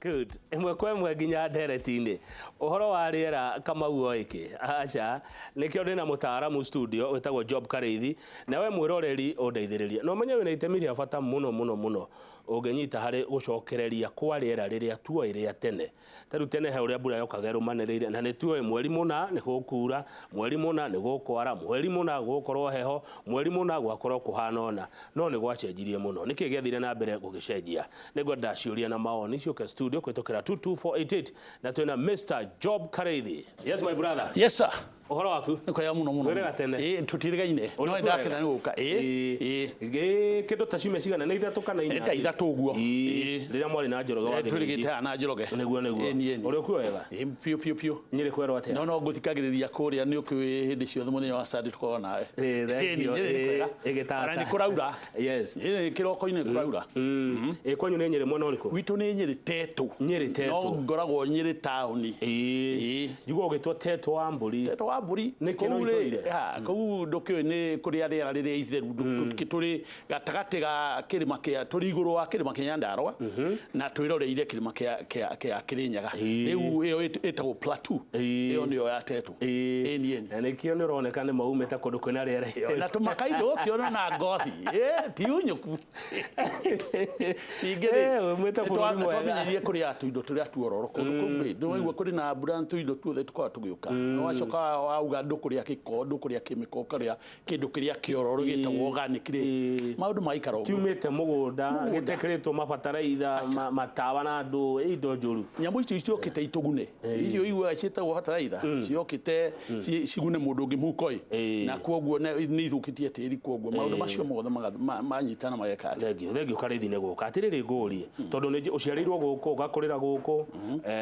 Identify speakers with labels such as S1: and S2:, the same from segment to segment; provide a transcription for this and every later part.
S1: Good. Imwe kwa imwe nginya ndereti-inĩ. Ũhoro wa rĩera Kamau oĩke. Aca, nĩkĩo ndĩna mũtaaramu studio wĩtagwo Job Kareithi, na we mwĩroreri ũndeithĩrĩrie. No menye wĩna itemi rĩa bata mũno ũngĩnyita harĩ gũcokereria kwa rĩera rĩrĩa tuoĩ rĩa tene. Tarĩu tene he ũrĩa mbura yokaga ĩrũmanĩrĩire, na nĩtuoĩ mweri mũna nĩ gũkura, mweri mũna nĩ gũkwara, mweri mũna gũgũkorwo heho, mweri mũna gwakorwo kũhana ũna. No nĩ gwacenjirie mũno. Nĩkĩ gĩathire na mbere gũgĩcenjia? Nĩngwenda ciũria na maoni ciũke studio kwĩtũkĩra 22488 na twĩna Mr. Job Kareithi. Yes my brother.
S2: Yes sir.
S1: Ũhoro waku?
S2: Nĩkwega mũno.
S1: Wĩrĩga tene.
S2: Tũtirigaine. No ndakena nĩgũka.
S1: Kĩndũ ta ciumia cigana nĩ ithatũ kana inya?
S2: Eta ithatũ ũguo.
S1: Rĩrĩa mwarĩ na Njoroge wa
S2: Tũrigitira na Njoroge.
S1: Nĩguo. Ũrĩ kuo wega?
S2: Piũ.
S1: Nyĩrĩ kwerwo atĩa?
S2: No ngũthikagĩrĩria kũrĩa nĩ ũkĩwĩ hĩndĩ ciothe mũthenya wa Sunday tũkoragwo nawe.
S1: Ĩgĩtata.
S2: Nĩ kũraura.
S1: Yes.
S2: Kĩroko-inĩ kũraura.
S1: Kwanyu nĩ Nyĩrĩ mwena ũrĩkũ?
S2: Witũ nĩ Nyĩrĩ Tetũ.
S1: Nyĩrĩ Tetũ.
S2: No ngoragwo Nyĩrĩ taũni.
S1: Njiguaga ũgĩtwo Tetũ wa Mbũri.
S2: Tetũ wa Mbũri. Kũu ndũkĩũĩ nĩ kũrĩa rĩera rĩrĩa itheru tũrĩ gatagatĩ ga kĩrĩma kĩa tũrĩ igũrũ wa kĩrĩma kĩa Nyandarua na twĩroreire kĩrĩma kĩa Kĩrĩnyaga. Rĩu ĩyo ĩtagwo plateau. Ĩyo nĩyo ya Tetũ.
S1: Na nĩkĩo nĩ ũroneka nĩ maumĩte kũndũ kwĩna rĩera itheru.
S2: Na tũmakaindũ ũkĩona na ngothi. Ti unyũku. Ningĩ nĩtwamenyirie kũrĩa tũindo tũrĩa tuororo kũndũ kũu. Ndũraigua kũrĩ na mbura tũindo tuothe tũkoragwo tũgĩũka. No wacoka wauga ndũkũrĩa gĩko, ndũkũrĩa kĩmĩko, ũkarĩa kĩndũ kĩrĩa kĩororo gĩtagwo organic rĩ. Maũndũ magaikara ũguo. Kiumĩte mũgũnda gĩtekĩrĩtwo mabataraitha matawa na andũ indo njũru. Nyamũ icio ciokĩte itũgune. Icio iguaga ciĩtagwo bataraitha. Ciokĩte cigune mũndũ ũngĩ mũhuko-ĩ. Na kuoguo nĩ ithũkĩtie tĩri kuoguo. Maũndũ macio mothe manyitana mageka.
S1: Thengiũ Kareithi nĩ gũka. Atĩrĩrĩ ngũrie. Tondũ nĩ ũciarĩirwo gũkũ, ũgakũrĩra gũkũ,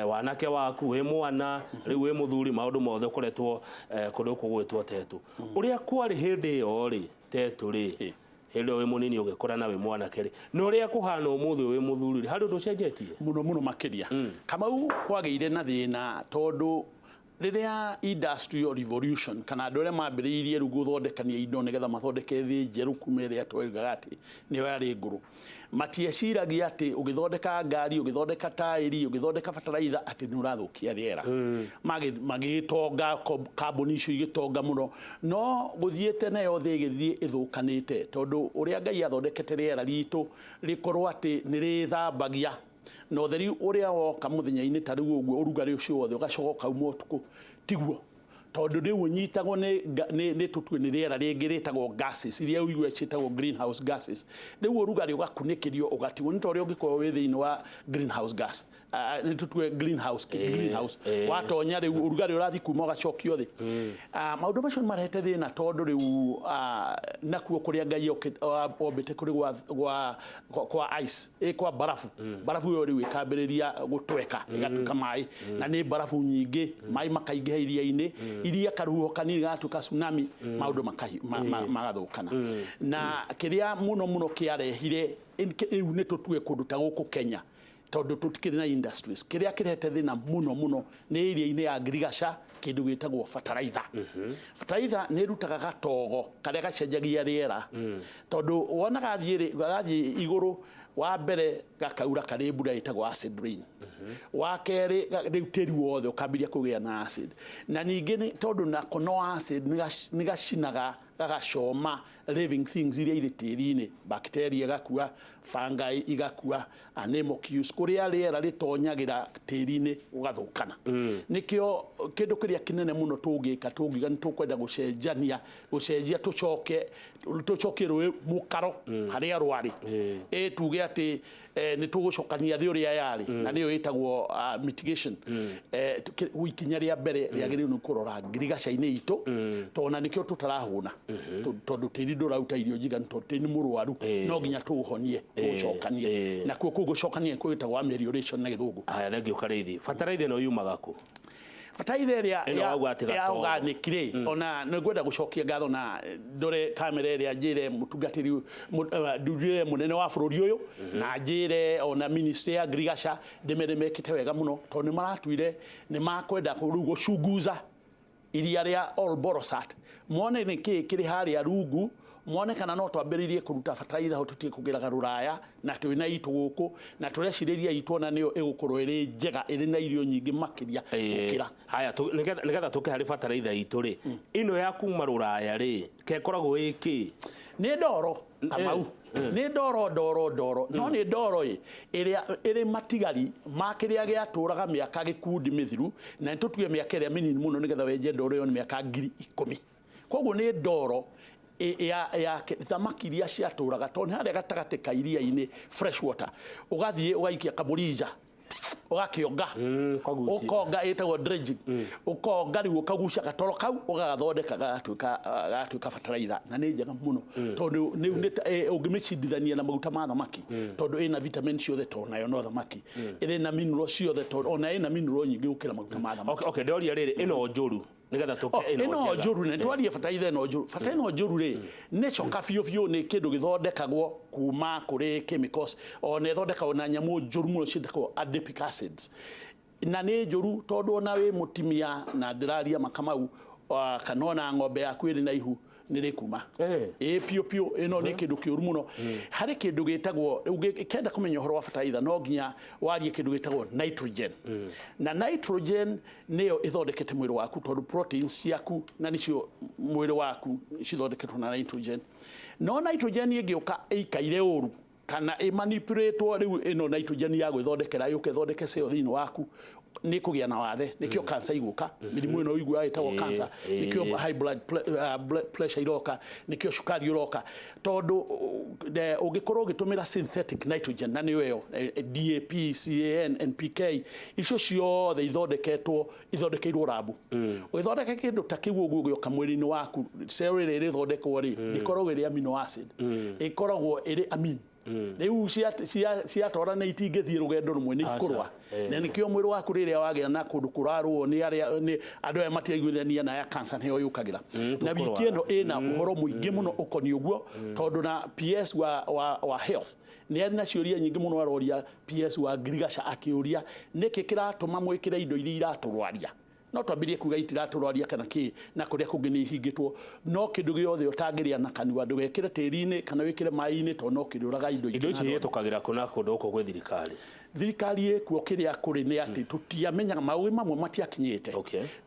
S1: wanake waku wĩ mwana, rĩu wĩ mũthuri, maũndũ mothe ũkoretwo kũndũ gũkũ gwĩtwo Tetũ. Ũrĩa kwarĩ hĩndĩ ĩyo rĩ, Tetũ rĩ, hĩndĩ ĩyo wĩ mũnini ũgĩkũra na wĩ mwanake rĩ, na ũrĩa kũhana ũmũthĩ wĩ mũthuri rĩ, harĩ ũndũ ũcenjetie? Mũno makĩria. Kamau kwagĩire na thĩna tondũ rĩrĩa industrial revolution kana andũ arĩa mambĩrĩirie rĩu gũthondekania indo nĩgetha mathondeke thĩ njerũ kuma ĩrĩa twaugaga atĩ nĩyo yarĩ ngũrũ, matieciragia atĩ ũgĩthondeka ngari, ũgĩthondeka taĩri, ũgĩthondeka bataraitha atĩ nĩ ũrathũkia rĩera. Magĩgĩtonga kambuni icio igĩtonga mũno, no gũthiĩte nayo thĩ ĩgĩthiĩ ĩthũkanĩte tondũ ũrĩa Ngai athondekete rĩera ritũ rĩkorwo atĩ nĩ rĩthambagia na ũtheri ũrĩa woka mũthenya-inĩ ta rĩu ũguo ũrugarĩ ũcio wothe ũgacoka ũkauma ũtukũ, tiguo tondũ rĩu ũnyitagwo nĩ tũtue nĩ rĩera rĩngĩ rĩtagwo gases iria ũigua ciĩtagwo greenhouse gases. Rĩu ũrugarĩ ũgakunĩkĩrio ũgatigwo nĩ ta ũrĩa ũngĩkorwo wĩ thĩinĩ wa greenhouse gas. Nĩ tũtue greenhouse watonya rĩu ũrugarĩ ũrathiĩ kuma ũgacokio thĩ. Maũndũ macio nĩ marehete thĩna tondũ rĩu nakuo kũrĩa Ngai ombĩte kũrĩ kwa ice, kwa barafu. Barafu ĩyo rĩu ĩkambĩrĩria gũtweka ĩgatuĩka maĩ, na nĩ barafu nyingĩ, maĩ makaingĩha iria-inĩ, iria karuho kanini gatuĩka tsunami, maũndũ magathũkana. Na kĩrĩa mũno kĩarehire rĩu nĩ tũtue kũndũ ta gũkũ Kenya tondũ tũtikĩrĩ na industries. Kĩrĩa kĩrehete thĩna mũno nĩ area-inĩ ya ngirigaca kĩndũ gĩtagwo bataraitha. Bataraitha nĩ ĩrutaga gatogo karĩa gacenjagia rĩera tondũ wona gathiĩ igũrũ, wa mbere gakaura karĩ mbura ĩtagwo acid rain, wa kerĩ rĩu tĩri wothe ũkambĩrĩria kũgĩa na acid, na ningĩ tondũ nako no acid nĩ gacinaga gagacoma living things iria irĩ tĩri-inĩ, bacteria igakua, fungi igakua, anemocules, kũrĩa rĩera rĩtonyagĩra tĩri-inĩ ũgathũkana. Nĩkĩo kĩndũ kĩrĩa kĩnene mũno tũngĩka nĩ tũkwenda gũcenjia tũcokie rũĩ mũkaro harĩa rwarĩ, tuge atĩ nĩ tũgũcokania thĩ ũrĩa yarĩ, na nĩyo ĩtagwo mitigation. Ikinya rĩa mbere rĩagĩrĩirwo nĩ kũrora ngirigaca-inĩ itũ tondũ na nĩkĩo tũtarahũna tondũ tĩri ndũraruta irio njiganu tondũ tĩri nĩ mũrwaru, no nginya tũũhonie tũũcokanie, na kuo gũcokania nĩkuo gĩtagwo amelioration na gĩthũngũ. Thengiũ Kareithi. Bataraitha ĩno yumaga kũ? Bataraitha ĩrĩa ya organic rĩ, ona nĩngwenda gũcokia ngatho na ndore kamera ĩrĩa njĩre mũtungatĩri mũnene wa bũrũri ũyũ na njĩre ona ministry ya ngirigaca ndĩmere mekĩte wega mũno tondũ nĩ maratuire nĩ makwenda rĩu gũcunguza iria rĩa Olborosat, mone nĩ kĩĩ kĩrĩ harĩa rungu
S2: mwone kana no twambĩrĩrie kũruta bataraitha ho tutige kũgĩraga rũraya na twĩna itu gũkũ na tũrecirĩria itu na nĩyo ĩgũkorwo ĩrĩ njega ĩrĩ na irio nyingĩ makĩria gũkĩra.
S1: Haya nĩgetha tũke harĩ bataraitha itũ rĩ, ino ya kuma rũraya rĩ kekoragwo ĩkĩ?
S2: Nĩ ndoro Kamau, nĩ ndoro no nĩ ndoro ĩrĩa ĩrĩ matigari ma kĩrĩa gĩatũraga mĩaka gĩkundi mĩthiru na nĩtũtuge mĩaka ĩrĩa mĩnini mũno nĩgetha wenje ndoro ĩyo nĩ mĩaka 10,000. Koguo nĩ ndoro ya thamaki iria ciatũraga tondũ harĩa gatagatĩ ka iria-inĩ fresh water ũgathiĩ ũgaikia kamũrinja ũgakĩonga ũkonga ĩtagwo dredging ũkonga rĩu ũkagucia gatoro kau ũgagathondeka gatuĩka bataraitha na nĩ njega mũno tondũ ũngĩmĩcindithania na maguta ma thamaki tondũ ĩna vitamin ciothe tondũ nayo no thamaki ĩrĩ na mineral ciothe tondũ ona ĩna mineral nyingĩ gũkĩra maguta ma thamaki.
S1: Okay, ndoria rĩrĩ ĩno njũru nĩgetha tũke
S2: ĩno njũru nĩ twarie bataraitha ĩno njũru. Bataraitha ĩno njũru rĩ nĩ coka biũ nĩ kĩndũ gĩthondekagwo kuma kũrĩ chemicals ona ĩthondekagwo na nyamũ njũru mũno ciĩtagwo adipic acids na nĩ njũru tondũ ona wĩ mũtimia na ndĩraria Makamau kana ona ng'ombe yaku ĩrĩ na ihu nĩ rĩkuma piũ ĩno nĩ kĩndũ kĩũru mũno. Harĩ kĩndũ gĩtagwo ũngĩkenda kũmenya ũhoro wa bataraitha no nginya warie kĩndũ gĩtagwo nitrogen na nitrogen nĩyo ĩthondekete mwĩrĩ waku tondũ proteins ciaku na nĩcio mwĩrĩ waku cithondeketwo na nitrogen. No nitrogen ĩngĩũka ĩikaire ũru kana ĩmanipulatewo rĩu ĩno nitrogen ya gwĩthondekera yũke ĩthondeke cell thĩinĩ waku nĩ kũgĩa na wathe nĩkĩo cancer igũka mĩrimũ ĩno igua ĩtagwo cancer nĩkĩo high blood pressure iroka nĩkĩo cukari ũroka tondũ ũngĩkorwo ũgĩtũmĩra synthetic nitrogen na nĩyo ĩyo DAP, CAN, NPK icio ciothe ithondekeirwo rabu ũgĩthondeka kĩndũ ta kĩu ũguo gĩoka mwĩrĩ-inĩ waku cell ĩrĩa ĩrĩthondekwo rĩ ĩkoragwo ĩrĩ amino acid ĩkoragwo ĩrĩ amine rĩu ciatwara na itingĩthiĩ rũgendo rũmwe nĩ ikũrũa na nĩkĩo mwĩrĩ waku rĩrĩa wagĩa na kũndũ kũrarũo nĩ andũ aya matiaiguithania na ya cancer nĩyo yũkagĩra na wiki ĩno ĩna ũhoro mũingĩ mũno ũkoniĩ ũguo tondũ na PS wa health nĩ arĩ na ciũria nyingĩ mũno aroria PS wa Ngirigaca akĩũria nĩkĩ kĩratũma mwĩkĩre indo iria iratũrwaria no twambirie kuga itiratũrwaria kana kĩ na kũrĩa kũngĩ nĩ ihingĩtwo no kĩndũ gĩothe ũtangĩrĩa na kanua ndũgekĩre tĩri-inĩ kana wĩkĩre maĩ-inĩ tondũ no kĩrĩũraga indo
S1: ici hĩtũkagĩra kũna kũndũ gũkũ gwĩ
S2: thirikari ĩkuo kĩrĩa kũrĩ nĩ atĩ tũtiamenyaga maũndũ mamwe matiakinyĩte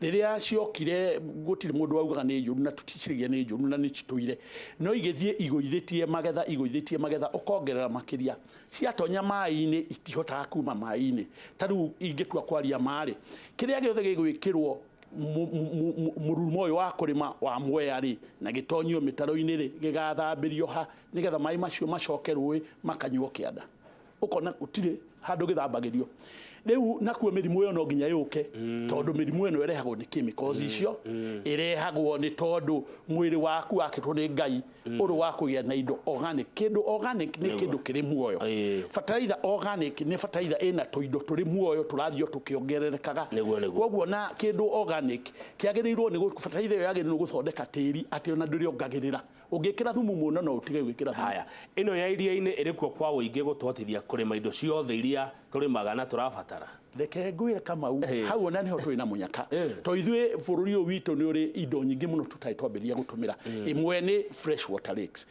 S2: rĩrĩa ciokire gũtirĩ mũndũ waugaga nĩ njũru na tũticiragia nĩ njũru na nĩ citũire no igĩthiĩ igũithĩtie magetha ũkongerera makĩria ciatonya maĩ-inĩ itihotaga kuma maĩ-inĩ ta rĩu ingĩtua kwaria marĩ kĩrĩa gĩothe gĩgwĩkĩrwo mũrumo ũyũ wa kũrĩma wa Mwea rĩ na gĩtonyio mĩtaro-inĩ rĩ gĩgathambĩrio ha nĩgetha maĩ macio macoke rũĩ makanyuo kĩanda ũkona gũtirĩ handũ gĩthambagĩrio rĩu nakuo mĩrimũ ĩyo no nginya yũke tondũ mĩrimũ ĩno ĩrehagwo nĩ chemicals icio ĩrehagwo nĩ tondũ mwĩrĩ waku wakĩtwo nĩ Ngai ũrĩ wa kũgĩa na indo organic. Kĩndũ organic nĩ kĩndũ kĩrĩ muoyo bataraitha organic nĩ bataraitha ĩna tũindo tũrĩ muoyo tũrathiĩ tũkĩongererekaga koguo na kĩndũ organic kĩagĩrĩirwo nĩ bataraitha ĩyo yagĩrĩirwo gũthondeka tĩri atĩ ona ndũrĩongagĩrĩra ũngĩkĩra thumu mũno no ũtige gwĩkĩra thumu.
S1: Haya ĩno ya iria-inĩ ĩrĩ kuo kwa ũingĩ gũtũhotithia kũrĩma indo ciothe iria tũrĩmaga na tũrabatara.
S2: Reke ngwĩre Kamau hau ona nĩho twĩ na mũnyaka to ithuĩ bũrũri ũyũ witũ nĩ ũrĩ indo nyingĩ mũno tũtarĩ twambĩrĩria gũtũmĩra imwe nĩ fresh water lakes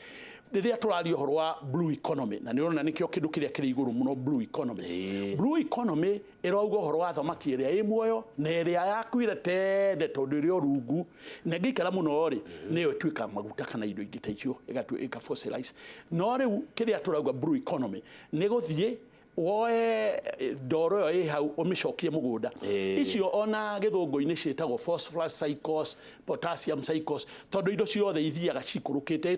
S2: rĩrĩa tũraria ũhoro wa blue economy na nĩ ũrona nĩkĩo kĩndũ kĩrĩa kĩrĩ igũrũ mũno blue economy. Blue economy ĩrauga ũhoro wa thamaki ĩrĩa ĩ muoyo na ĩrĩa yakuire tende tondũ ĩrĩ rungu na ngĩikara mũno rĩ nĩyo ĩtuĩka maguta kana indo ingĩ ta icio ĩgatuĩka fossilize no rĩu kĩrĩa tũrauga blue economy nĩ gũthiĩ woe ndoro ĩyo ĩ hau ũmĩcokie mũgũnda icio ona gĩthũngũ-inĩ ciĩtagwo phosphorus cycles potassium cycles tondũ indo ciothe ithiaga cikũrũkĩte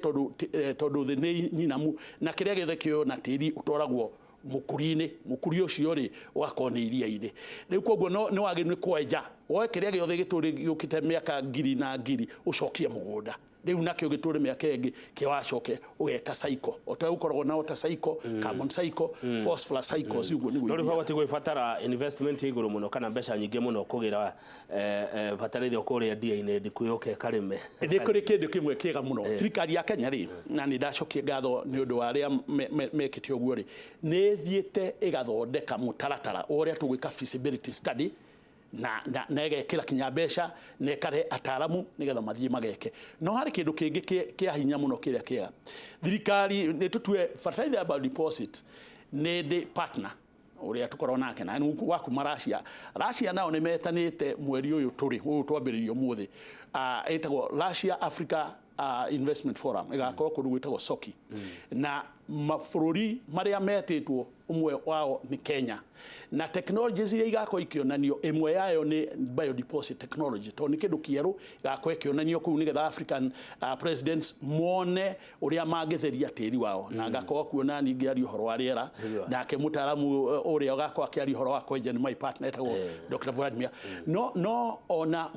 S2: tondũ thĩ nĩ nyinamu na kĩrĩa gĩothe kĩoyo na tĩri ũtwaragwo mũkuri-inĩ mũkuri ũcio rĩ ũgakorwo nĩ iria-inĩ rĩu koguo nĩ wagĩrĩirwo nĩ kwenja woe kĩrĩa gĩothe gĩũkĩte mĩaka ngiri na ngiri ũcokie mũgũnda rĩu nakĩo gĩtũre mĩaka ĩngĩ kĩwacoke ũgeka cycle ũtagũkoragwo na water cycle carbon cycle phosphorus cycles ũguo nĩguo
S1: rĩu hagati gwĩbatara investment igũrũ mũno kana mbeca nyingĩ mũno kũgĩra bataraitha kũrĩa ndia-inĩ ndikũyoke karĩme
S2: nĩ kũrĩ kĩndũ kĩmwe kĩega mũno thirikari ya Kenya rĩ na nĩ ndacokia ngatho nĩ ũndũ wa arĩa mekĩte ũguo rĩ nĩ thiĩte ĩgathondeka mũtaratara ũrĩa tũgwĩka feasibility study na egekira kinya mbeca na ekare ataramu nigetha mathie mageke no hari kindu kingi kia hinya muno kiria kiega thirikari ni tutue fertilizer about deposit ni the partner uria tukorwo nake na waku Russia nao ni metanite mweri uyu turi twambiririo muthi etagwo Russia Africa Investment Forum igakorwo kundu gwitagwo Soki na mabũrũri maria metĩtwo umwe wao ni Kenya na technologies iria igakorwo ikionanio imwe yayo ni biodeposit technology to ni kindu kieru igakorwo ikionanio kuu nigetha African presidents mone uria mangitheria tĩri wao na agakorwo kuona ningi ari uhoro wa riera nake mutaramu uria agakorwo akiari uhoro wa kwenja ni my partner etagwo Dr. Vladimir no ona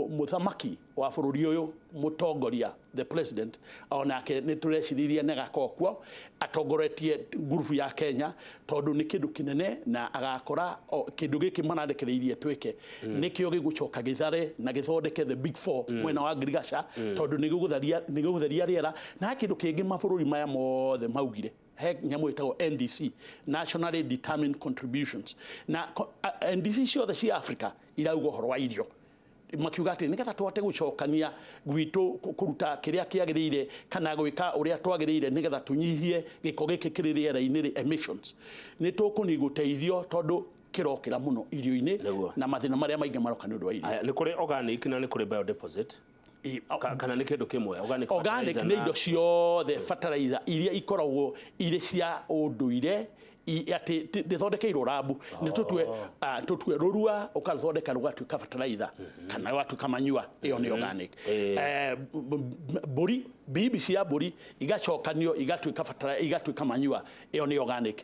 S2: muthamaki wa bũrũri uyu mutongoria the president onake ni tureciriria ne gakokwo atongoretie ngurubu ya Kenya tondu ni kindu kinene na agakora kindu giki manandekereirie twike nikio gigucoka githare na githondeke the big four mwena wa Girigasha tondu ni gugutharia riera na kindu kingi mabũrũri maya mothe maugire he nyamu itagwo NDC nationally determined contributions na NDC ciothe cia Africa irauga horo wa irio makiuga ati nigetha twote gucokania gwitu kuruta kiria kiagirire kana gwika uria twagirire nigetha tunyihie giko giki kiri riera-ini emissions ni tukuni guteithio tondu kirokira muno irio-ini na mathina maria maingi maroka ni undu wa irio
S1: ni kuri organic na ni kuri biodeposit kana ni kindu kimwe
S2: organic ni indo ciothe fertilizer iria ikoragwo ire cia unduire ati ndithondekeirwo rabu ni tutue rurua ukathondeka rugatuika fertilizer kana watuika manyua iyo ni organic buri bibi cia buri igacokanio igatuika fertilizer igatuika manyua iyo ni organic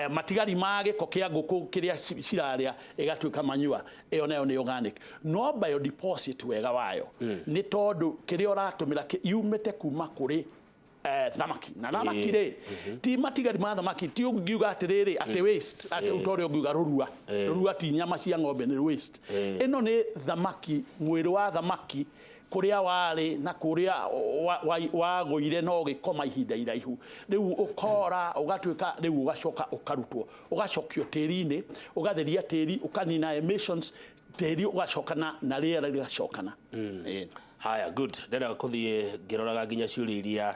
S2: matigari mage ko kia nguku kiria ciraria igatuika manyua iyo nayo ni organic no biodeposit wega wayo ni tondu kiria uratumira yumite kuma kuri thamaki na thamaki ri ti matigari ma thamaki ti ungiuga atiriri ati waste ati utore ungiuga rurua ti nyama cia ng'ombe ni waste ino ni thamaki mwiri wa thamaki kuria wari na kuria wagoire no gikoma ihinda iraihu riu ukora ugatuika riu ugacoka ukarutwo ugacokio tĩri-inĩ ugatheria tĩri ukanina emissions tĩri ugacokana na riera rigacokana
S1: haya good ndenda kuthie ngiroraga nginya ciũria iria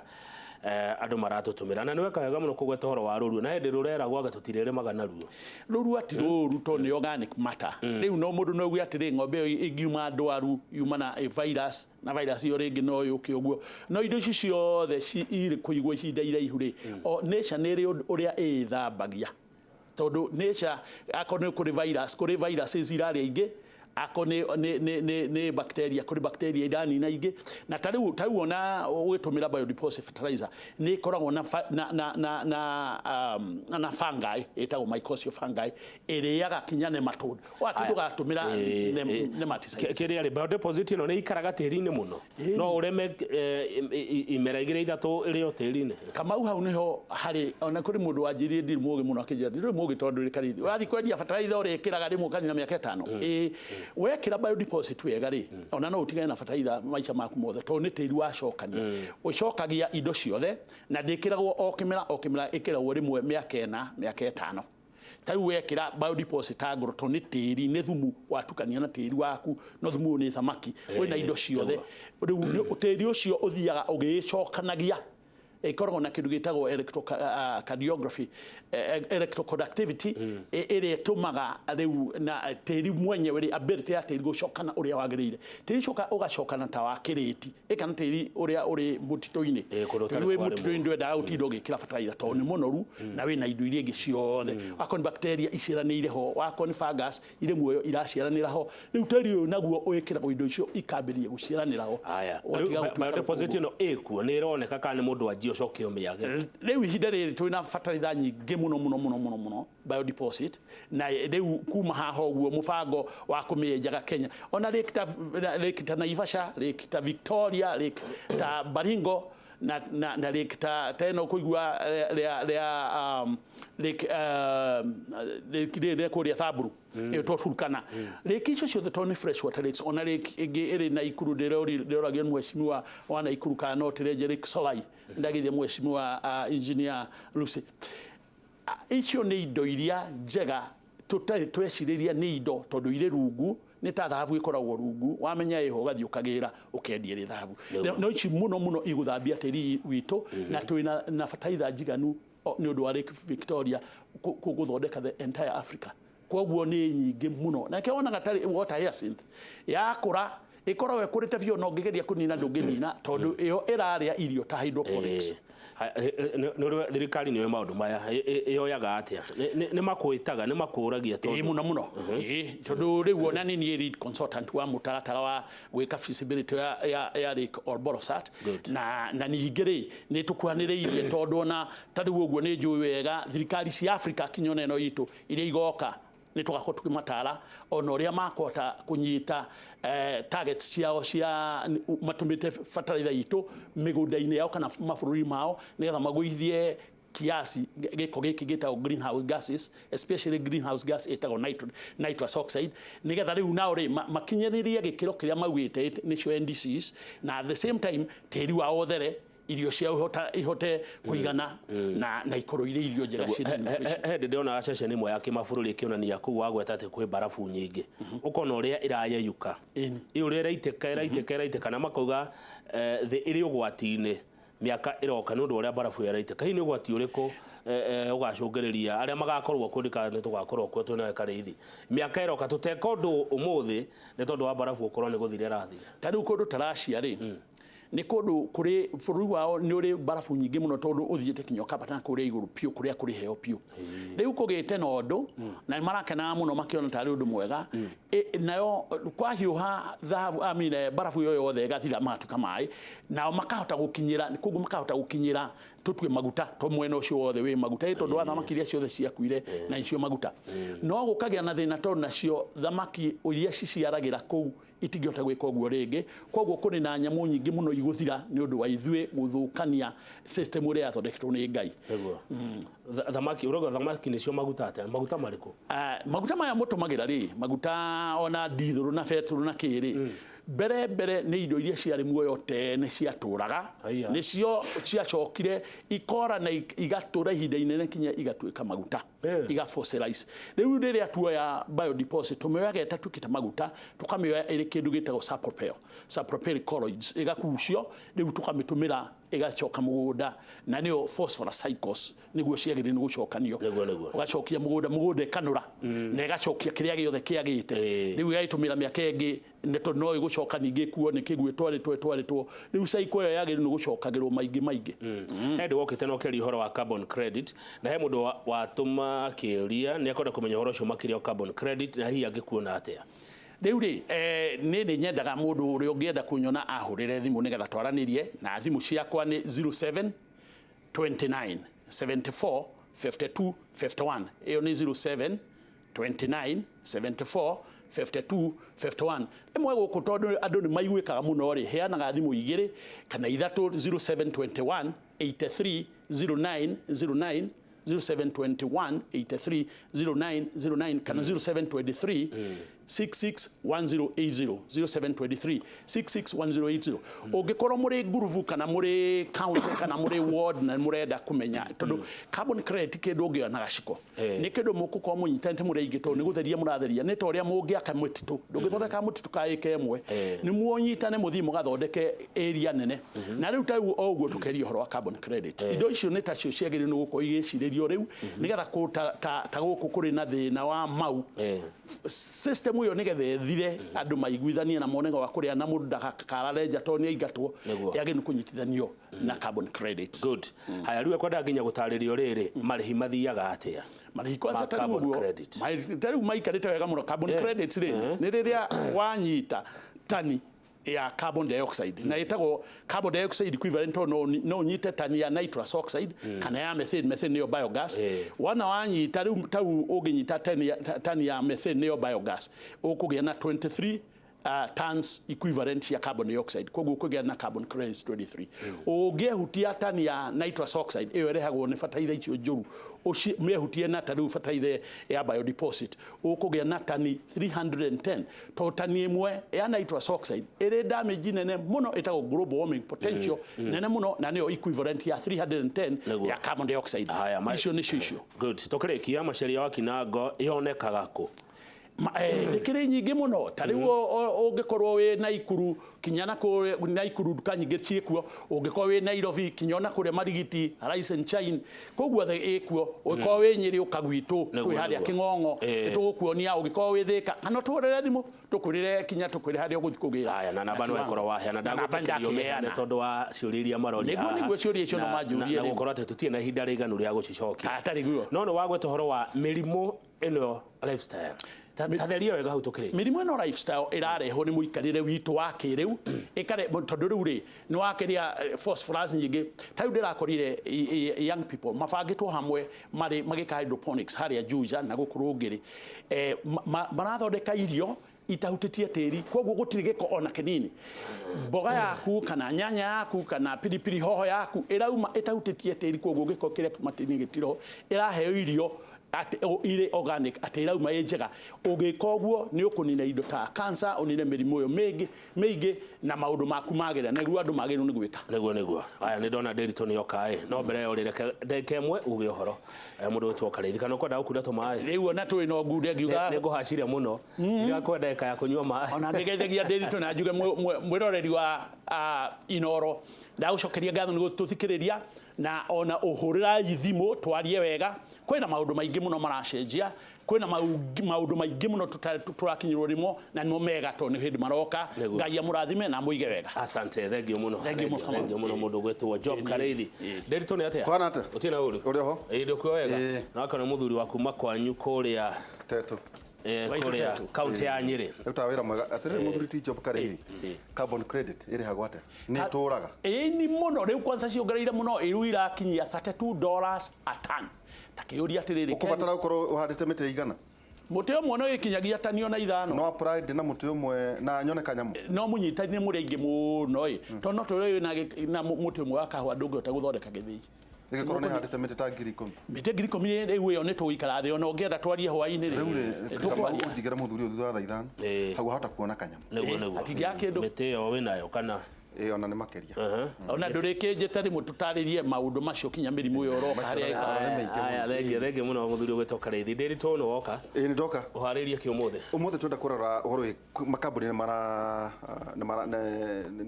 S1: andu maratutumira na niweka wega muno kugweta horo wa ruru na hindi rurera gwaga tutirere magana ruo
S2: ruru ati ruru to ni organic matter riu no mundu no gwi ati ng'ombe ingiuma ndwaru yuma na virus na virus iyo ringi no yuki uguo no indo ici ciothe iri kuigwo ihinda iraihu ri o nature ni ri uria ithambagia tondu nature akone kuri virus iziraria ingi ako ni bacteria kuri bacteria idani na ingi na tariu ona ugitumira biodeposit fertilizer ni koragwo na fungi etagwo mycosial fungi iriaga kinya nematode watu tugatumira nematicide
S1: kiria ri biodeposit no ni ikaraga tĩri-inĩ muno no ureme imera igire ithatu irio tĩri-inĩ
S2: kama hau niho hari ona kuri mundu wanjirie ndiri mugi muno akijia ndiri mugi tondu ri karithi wathi kwendia fertilizer uri ikiraga rimwe kanina miaka 5 wekira biodeposit wega ri ona no utigane na fertilizer maica maku mothe to ni tĩri wacokania ucokagia indo ciothe na ndikiragwo okimera ikiragwo rimwe miaka 4 miaka 5 tariu wekira biodeposit agro to ni tĩri ni thumu watukania na tĩri waku no thumu ni thamaki wina indo ciothe riu tĩri ucio uthiaga ugicokanagia ikoragwo na kindu gitagwo electrocardiography electroconductivity ire tumaga riu na tĩri mwenyewe ri ability ya tĩri gucokana uria wagirire tĩri coka ugacokana ta wa kiriti ikana tĩri uria uri mutito-ini we mutito-ini ndwenda utindo gikira fertilizer to ni monoru na wina indo iria ingi ciothe akoni bacteria iciranire ho wakoni fungus ire muoyo iraciaranira ho riu tĩri uyu naguo uikira indo icio ikambirie guciaranira ho
S1: biodeposit no ekuo ni ironeka kana ni mundu wa ucoke miage
S2: riu ihinda riri twina fertilizer nyingi muno biodeposit na riu kuma haha uguo mubango wa kumienjaga Kenya ona rikita Naivasha rikita Victoria rikita Baringo na rikita teno kuigua le kuria Thaburu to Turkana icio ciothe to ni fresh water lakes ona iri na ikuru ndiroragio mheshimiwa wana ikuru kana no tireje Solai ndagithie mheshimiwa engineer Lucy icio ni indo iria njega tweciriria nĩ indo tondu irĩ rungu nĩ ta thahabu ĩkoragwo rungu wamenya ĩho ũgathiĩ ũkagĩra ũkendia ĩrĩ thahabu no ici mũno igũthambia tĩri witũ na twĩna bataraitha njiganu nĩ ũndũ wa Lake Victoria gũthondeka the entire Africa koguo nĩ nyingĩ mũno na kĩonaga tarĩ water hyacinth yakũra ikoragwo kurite biũ no ngigeria kunina ndũngĩnina tondu iyo ĩrarĩa irio ta hydroponics
S1: nĩ thirikari nĩ maũndũ maya yoyaga atia nĩ makwĩtaga nĩ makũragia tondu
S2: mũno tondu rĩu ona nĩ niĩ lead consultant wa mũtaratara wa gwĩka feasibility ya Lake Olborosat na ningĩ rĩ nĩ tũkwanĩrĩirie tondu ona tarĩ ũguo nĩ njũĩ wega thirikari cia Africa kinyona ĩno itũ iria igoka nĩ tũgakorwo tũkĩmatara ona ũrĩa makota kũnyita targets ciao cia matũmĩte bataraitha itũ mĩgũnda-inĩ yao kana mabũrũri mao nĩgetha magũithie kiasi gĩko gĩkĩ gĩtagwo greenhouse gases especially greenhouse gas ĩtagwo nitrous oxide nĩgetha rĩu nao rĩ makinyĩrĩrie gĩkĩro kĩrĩa maugĩte nĩcio NDCs na at the same time tĩri wao othere irio ciao ihote kuigana na ikorwo irĩ irio njega
S1: hĩndĩ ndĩrona ceceni imwe ya kĩmabũrũri ĩkĩonania kũu wagweta atĩ kwĩ barabu nyingĩ ũkona ũrĩa ĩrayeyuka ũrĩa ĩraitĩka na makauga thĩ ĩrĩ ũgwati-inĩ mĩaka ĩroka nĩ ũndũ ũrĩa barabu ĩraitĩka hihi nĩ ũgwati ũrĩkũ ũgacũngĩrĩria arĩa magakorwo kuo nĩ tũgakorwo kuo twĩna karĩithi mĩaka ĩroka tũteka ũndũ ũmũthĩ nĩ tondũ wa barabu ũkorwo nĩ gũthira rathira
S2: ta rĩu kũndũ ta Russia rĩ nĩ kũndũ kũrĩ bũrũri wao nĩ ũrĩ barabu nyingĩ mũno tondũ ũthiĩte kinya ũkambata na kũrĩa igũrũ piũ kũrĩa kũrĩ heo piũ rĩu kũgĩte na ũndũ na marakenaga mũno makĩona tarĩ ũndũ mwega nayo kwahiũha thahabu barabu yo yothe ĩgathira magatuĩka maĩ nao makahota gũkinyĩra koguo makahota gũkinyĩra tũtue maguta to mwena ũcio wothe wĩ maguta tondũ wa thamaki iria ciothe ciakuire na icio maguta no gũkagĩa na thĩna tondũ nacio thamaki iria ciciaragĩra kũu itingĩhota gwĩka ũguo rĩngĩ koguo kũrĩ na nyamũ nyingĩ mũno igũthira nĩ ũndũ wa ithuĩ gũthũkania system ũrĩa yathondeketwo nĩ Ngai
S1: thamaki nĩcio maguta atĩa maguta marĩkũ
S2: maguta maya mũtũmagĩra rĩ maguta ona dithũrũ na betũrũ na kĩrĩ mbere nĩ indo iria ciarĩ muoyo tene ciatũraga nĩcio ciacokire ikora na igatũra ihinda inene kinya igatuĩka maguta igafossilize rĩu rĩrĩa tuoya biodeposit tũmĩoyaga ĩtatuĩkĩte maguta tũkamĩoya ĩrĩ kĩndũ gĩtagwo sapropel colloids ĩgakucio rĩu tũkamĩtũmĩra ĩgacoka mũgũnda na nĩyo phosphorus cycles nĩguo ciagĩrĩire nĩ gũcokanio ũgacokia mũgũnda ĩkanũra na ĩgacokia kĩrĩa gĩothe kĩagĩte rĩu ĩgagĩtũmĩra mĩaka ĩngĩ nĩ tondũ no ĩgũcoka ningĩ kuo nĩ kĩguũ twarĩtwo rĩu cycle ĩyo yagĩrĩire nĩ gũcokagĩrwo maingĩ
S1: hĩndĩ wokĩte na ũkĩaria ũhoro wa carbon credit na he mũndũ watũma kĩũria nĩ akwenda kũmenya ũhoro ũcio makĩria wa carbon credit na hihi angĩkuona atĩa
S2: rĩu rĩ nĩ nyendaga mũndũ ũrĩa ũngĩenda kũnyona ahũrĩre thimũ nĩgetha twaranĩrie na thimũ ciakwa nĩ 07 29 74 52 51 ĩyo nĩ 07 29 74 52 51 ĩmwe gũkũ tondũ andũ nĩ maiguĩkaga mũno rĩ heanaga thimũ igĩrĩ kana ithatũ 0721 83 09 09 0721 83 09 09 kana 0723 661080 0723 661080 ũngĩkorwo mũrĩ ngurubu kana mũrĩ county kana mũrĩ ward na mũrenda kũmenya tondũ carbon credit kĩndũ ũngĩoya na gaciko nĩ kĩndũ mũkũkorwo mũnyitanĩte mũrĩ aingĩ tondũ nĩ gũtheria mũratheria nĩ ta ũrĩa mũngĩaka mũtitũ ndũngĩthondeka mũtitũ ka ĩka ĩmwe nĩ muonyitane mũthiĩ mũgathondeke area nene na rĩu ta o ũguo tũkeria ũhoro wa carbon credit indo icio nĩ tacio ciagĩrĩire nĩ gũkorwo igĩcirĩrio rĩu nĩgetha ta gũkũ kũrĩ na thĩna wa mau system ĩyo nĩgetha ĩthire andũ maiguithanie na monega wa kũrĩa na mũndũ ndakarare nja tondũ nĩ aingatwo yagĩrĩire kũnyitithanio na carbon credits
S1: good haya rĩu ekwenda nginya gũtarĩrio rĩrĩ marĩhi mathiaga atĩa
S2: marĩhi kwanza tarĩu maikarĩte wega mũno carbon credits rĩ nĩ rĩrĩa wanyita tani ya carbon dioxide na ĩtagwo carbon dioxide equivalent no unyite tani ya nitrous oxide kana ya methane nĩyo biogas wana wanyita rĩu tau ũngĩnyita tani ya methane nĩyo biogas ũkũgĩa na 23 tons equivalent ya carbon dioxide koguo kugĩa na carbon credits 23 ũngĩehutia tani ya nitrous oxide ĩyo ĩrehagwo nĩ bataraitha icio njũru ũmĩehutie na ta rĩu bataraitha ya biodeposit ũkũgĩa na tani 310 to tani ĩmwe ya nitrous oxide ĩrĩ damage nene mũno ĩtagwo global warming potential nene mũno na nĩyo equivalent ya 310 ya carbon dioxide icio nĩcio icio
S1: good tũkĩrĩkia macharia wa Kinango yonekaga kũ
S2: Ndikiri nyingĩ mũno ta rĩu ũngĩkorwo wĩ Naikuru kinya na kũ Naikuru duka nyingĩ ciĩkuo ũngĩkorwo wĩ Nairobi kinya na kũrĩa Marigiti Rice and Shine koguo ĩkuo ũngĩkorwo wĩ Nyĩrĩ ũkagwitũ twĩ harĩa Kĩng'ong'o tũgũkuonia ũngĩkorwo wĩ Thĩka kana tũrere thimũ tũkwĩrĩre kinya tũkwĩre harĩa ũgũthiĩ kũgĩra
S1: haya na namba no ĩkorwo waheana ndagũteithĩrio nĩ tondũ wa ciũria iria marori
S2: nĩguo ciũria icio no manjũrie
S1: na gũkorwo atĩ tũtirĩ na ihinda rĩiganu rĩa gũcicokia
S2: atarĩ guo
S1: no nĩ wagweta ũhoro wa mĩrimũ ĩno lifestyle tatheria wega hau tukiri
S2: mirimu ĩno lifestyle ĩrarehwo nĩ mũikarĩre witũ wa kĩrĩu ĩkare tondũ rĩu rĩ nĩ wakeria phosphorus nyingĩ ta rĩu ndĩrakorire young people mabangĩtwo hamwe magĩka hydroponics harĩa Juja na gũkũ Rũngĩrĩ marathondeka irio itahutĩtie tĩri koguo gũtirĩ gĩko ona kĩnini mboga yaku kana nyanya yaku kana pilipili hoho yaku ĩrauma ĩtahutĩtie tĩri koguo gĩko kĩrĩa matini gĩtiro ĩraheo irio ire organic ati irauma njega ũgĩka ũguo nĩ ũkũnina indo ta cancer ũnine mĩrimũ ĩyo mĩingĩ na maũndũ maku magĩra nĩguo andũ magĩrĩirwo nĩ gwĩka
S1: nĩguo aya nĩ ndona Nderitu nĩ okaĩ no mbere yo rĩreke ndeke ĩmwe uge ũhoro mũndũ ũtwo karĩthi kana ũkwenda gũkunda tũmaĩ
S2: rĩu ona tũrĩ no ngunde ngiuga
S1: nĩ ngũhaciria mũno nĩgakwenda ndeka ya kũnyua maĩ
S2: ona ndĩgeithagia Nderitu na njuge mwĩroreri wa Inoro ndagũcokeria ngatho nĩ gũtũthikĩrĩria na ona ũhũrĩra thimũ twarie wega kwĩna maũndũ maingĩ mũno maracenjia kwĩna maũndũ maingĩ mũno tũrakinyĩrwo rĩmo na nĩmo mega to nĩ hĩndĩ maroka Ngai amũrathime na mũige wega
S1: asante thengio mũno mũndũ gwetwo Job Karĩthi Nderitu nĩ atĩa
S3: kwana atĩa
S1: ũtirĩ na ũru
S3: ũrĩ ho
S1: ĩndĩ kwĩ wega na kana mũthuri waku makwanyu kũrĩa
S3: Teto
S1: kũrĩa kaunti ya Nyĩrĩ
S3: ĩruta wĩra mwega atĩrĩ mũthuri ti Job Karĩthi carbon credit ĩrĩhagwo atĩa nĩ tũraga
S2: ni mũno rĩu kwanza ciongereire mũno ĩru irakinyia $32 a ton takĩũria atĩrĩrĩ
S3: ũkũbatara gũkorwo ũhandĩte mĩtĩ igana
S2: mũtĩ ũmwe no gĩkinyagia tani ona ithano
S3: no apply na mũtĩ ũmwe na nyone kanyamũ
S2: no mũnyitani mũrĩ aingĩ mũno tondũ no tũrĩ na mũtĩ ũmwe wa kahũa ndũngĩhota gũthondeka gĩthĩi
S3: ĩgĩkorwo nĩ handĩte mĩtĩ ta 10,000
S2: mĩtĩ 10,000 rĩu ĩyo nĩ tũgũikara thĩ ona ũngĩenda twarie hwainĩ
S3: rĩu rĩ ũnjigĩre mũthuri ũyũ thutha wa thaa ithano hau hota kuona kanyamũ
S1: nĩguo
S2: atingĩa kĩndũ
S1: mĩtĩ ĩyo wĩnayo kana
S3: ona nĩ makĩria
S2: ona ndũrĩkĩnjĩte rĩmwe tũtarĩrie maũndũ macio kinya mĩrimũ ĩyo ũroka harĩa
S1: thengio mũno mũthuri ũgwetwo Karĩthi Nderitu nĩ woka
S3: nĩ ndoka
S1: ũharĩrie kĩ
S3: ũmũthĩ twenda kũrora ũhoro makambuni nĩ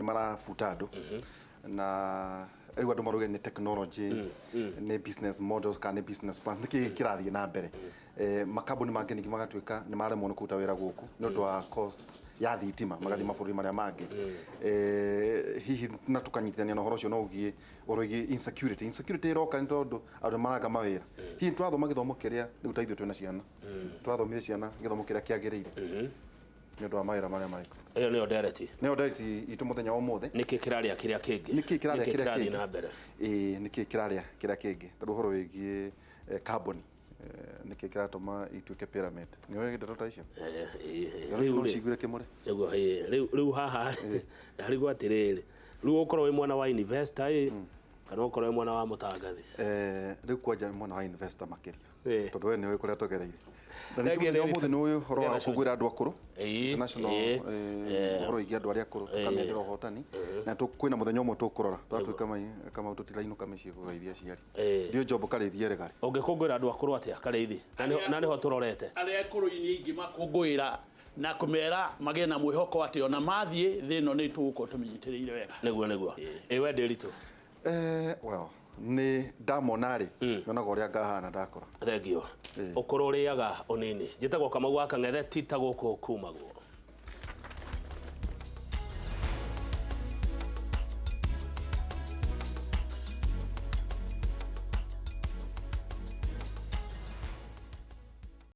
S3: marabuta andũ na rĩu andũ maruge nĩ technology nĩ business models kana nĩ business plans nĩkĩ kĩrathiĩ na mbere makambuni mangĩ ningĩ magatuĩka nĩ maremwo nĩ kũruta wĩra gũkũ nĩ ũndũ wa costs ya thitima magathiĩ mabũrũri marĩa mangĩ hihi na tũkanyitithania na ũhoro ũcio no ũgiĩ ũhoro wĩgiĩ insecurity ĩroka nĩ tondũ andũ maraga mawĩra hihi tũrathoma gĩthomo kĩrĩa rĩu ta ithuĩ twĩna ciana tũrathomithia ciana gĩthomo kĩrĩa kĩagĩrĩire nĩ ũndũ wa mawĩra marĩa marĩkũ
S1: ĩyo nĩyo ndereti
S3: itũ mũthenya wa ũmũthĩ
S1: nĩkĩ kĩrarĩa kĩrĩa kĩngĩ
S3: nĩkĩ kĩrarĩa kĩrĩa kĩngĩ
S1: na mbere
S3: nĩkĩ kĩrarĩa kĩrĩa kĩngĩ tondũ ũhoro wĩgiĩ carbon nĩkĩ kĩratũma ituĩke pyramid nĩ wewe ndeto ta icio rĩu cigure kĩmũre
S1: rĩu haha harĩ gwatirĩrĩ rĩu ũkorwo wĩ mwana wa investor kana ũkorwo wĩ mwana wa mũtangathi
S3: rĩu kwanja mwana wa investor makĩria tondũ we nĩ ũĩ kũrĩa tũgereire na nĩ mũthĩ nĩ ũyũ ũhoro wa kũgwĩra andũ akũrũ international ũhoro wĩgiĩ andũ arĩa akũrũ tũkamethera ũhotani na kwĩna mũthenya ũmwe tũkũrora twatuĩka kama tũtirainũka mĩciĩ kũgeithia aciari ndio Job Karĩthi erĩgari
S1: ũngĩkũngũĩra andũ akũrũ atĩa Karĩthi na nĩho tũrorete
S2: arĩa akũrũ-inĩ ingĩ makũngũĩra na kũmera magĩe na mwĩhoko atĩ ona mathiĩ thĩ ĩno nĩ tũgũkorwo tũmĩnyitĩrĩire wega
S1: nĩguo we Nderitu
S3: well nĩ ndamona rĩ nyonaga ũrĩa ngahana ndakora
S1: thengio ũkũrũ ũrĩaga ũnini njĩtagwo Kamau wa Kang'ethe ti ta gũkũ kumagwo